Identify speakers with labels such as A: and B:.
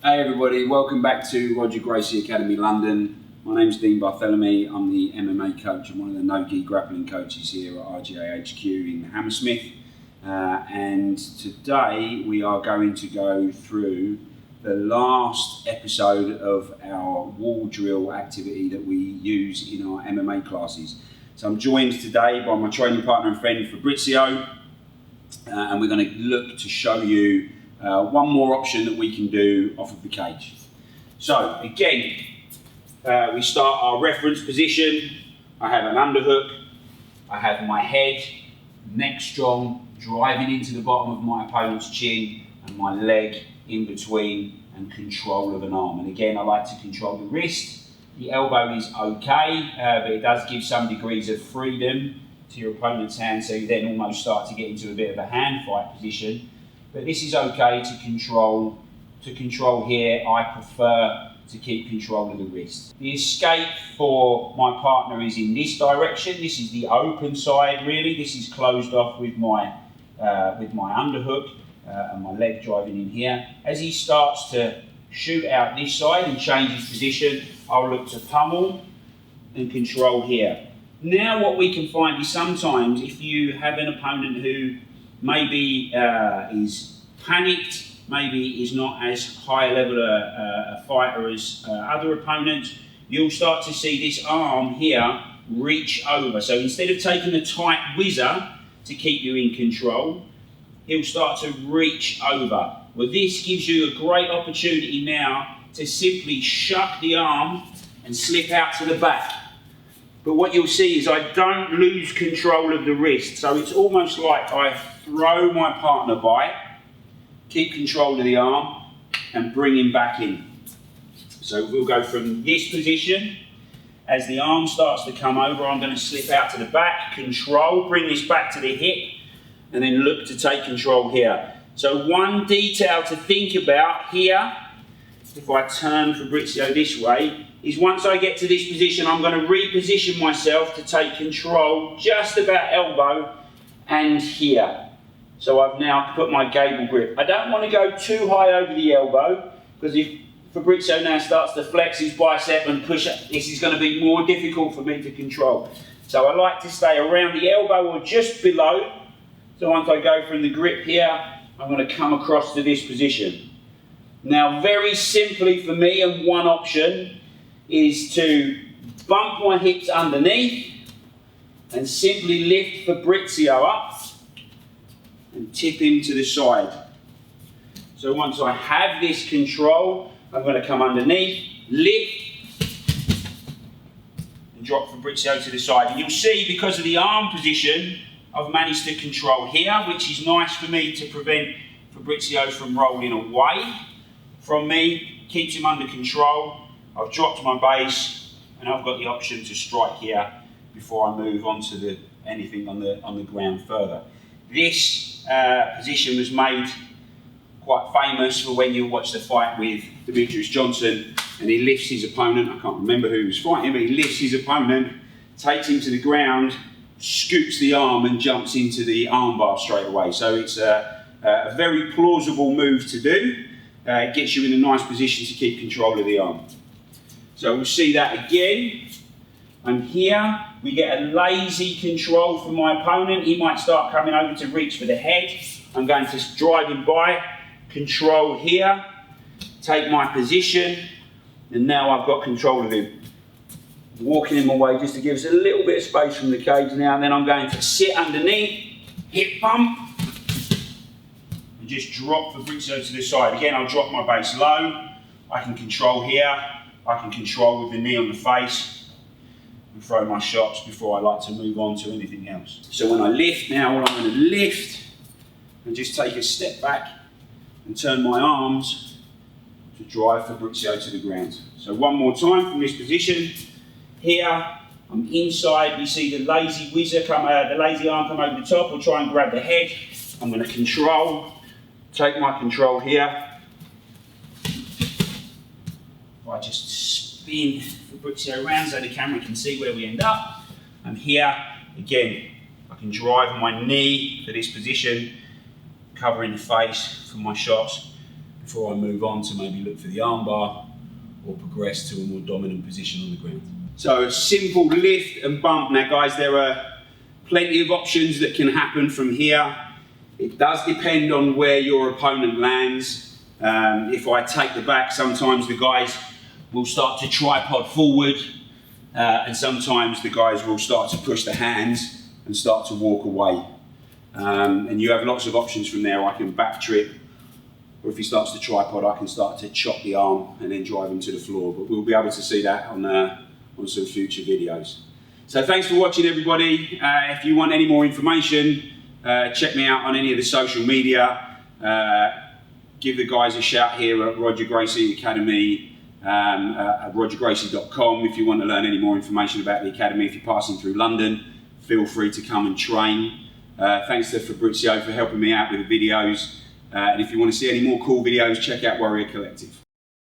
A: Hey everybody, welcome back to Gracie Academy London. My name's Dean Barthelemy. I'm the MMA coach and one of the no-gi grappling coaches here at RGA HQ in Hammersmith. And today we are going to go through the last episode of our wall drill activity that we use in our MMA classes. So I'm joined today by my training partner and friend Fabrizio, and we're going to look to show you one more option that we can do off of the cage. So again, we start our reference position. I have an underhook, I have my head, neck strong, driving into the bottom of my opponent's chin, and my leg in between, and control of an arm. And again, I like to control the wrist. The elbow is okay, but it does give some degrees of freedom to your opponent's hand, so you then almost start to get into a bit of a hand fight position. But this is okay to control. To control here, I prefer to keep control of the wrist. The escape for my partner is in this direction. This is the open side, really. This is closed off with my underhook and my leg driving in here. As he starts to shoot out this side and change his position, I'll look to pummel and control here. Now what we can find is sometimes if you have an opponent who maybe is panicked, maybe is not as high a level a fighter as other opponents, you'll start to see this arm here reach over. So instead of taking a tight whizzer to keep you in control, he'll start to reach over. Well, this gives you a great opportunity now to simply shuck the arm and slip out to the back. But what you'll see is I don't lose control of the wrist. So it's almost like I throw my partner by, keep control of the arm, and bring him back in. So we'll go from this position. As the arm starts to come over, I'm going to slip out to the back, control, bring this back to the hip, and then look to take control here. So one detail to think about here, if I turn Fabrizio this way, is once I get to this position, I'm going to reposition myself to take control just about elbow and here. So I've now put my gable grip. I don't want to go too high over the elbow, because if Fabrizio now starts to flex his bicep and push up, this is going to be more difficult for me to control. So I like to stay around the elbow or just below. So once I go from the grip here, I'm going to come across to this position. Now very simply for me, and one option, is to bump my hips underneath and simply lift Fabrizio up and tip him to the side. So once I have this control, I'm going to come underneath, lift, and drop Fabrizio to the side. And you'll see, because of the arm position, I've managed to control here, which is nice for me to prevent Fabrizio from rolling away from me, keeps him under control. I've dropped my base, and I've got the option to strike here before I move on to anything on the ground further. This position was made quite famous for when you watch the fight with Demetrius Johnson, and he lifts his opponent. I can't remember who he was fighting, but he lifts his opponent, takes him to the ground, scoops the arm, and jumps into the armbar straight away. So it's a very plausible move to do. It gets you in a nice position to keep control of the arm. So we'll see that again. And here we get a lazy control from my opponent. He might start coming over to reach for the head. I'm going to drive him by, control here, take my position, and now I've got control of him. Walking him away just to give us a little bit of space from the cage now, and then I'm going to sit underneath, hip bump, and just drop Fabrizio to the side. Again, I'll drop my base low. I can control here. I can control with the knee on the face and throw my shots before I like to move on to anything else. So when I lift now, I'm going to lift and just take a step back and turn my arms to drive Fabrizio to the ground. So one more time from this position. Here, I'm inside. We see the lazy whizzer the lazy arm come over the top. We'll try and grab the head. I'm going to control, take my control here. I just spin Fabrizio around so the camera can see where we end up. And here, again, I can drive my knee for this position, covering the face for my shots before I move on to maybe look for the armbar or progress to a more dominant position on the ground. So a simple lift and bump. Now guys, there are plenty of options that can happen from here. It does depend on where your opponent lands. If I take the back, sometimes the guys will start to tripod forward, and sometimes the guys will start to push the hands and start to walk away. And you have lots of options from there. I can back trip, or if he starts to tripod, I can start to chop the arm and then drive him to the floor. But we'll be able to see that on some future videos. So thanks for watching, everybody. If you want any more information, check me out on any of the social media. Give the guys a shout here at Roger Gracie Academy, at rogergracie.com. If you want to learn any more information about the Academy, if you're passing through London, feel free to come and train. Thanks to Fabrizio for helping me out with the videos. And if you want to see any more cool videos, check out Warrior Collective.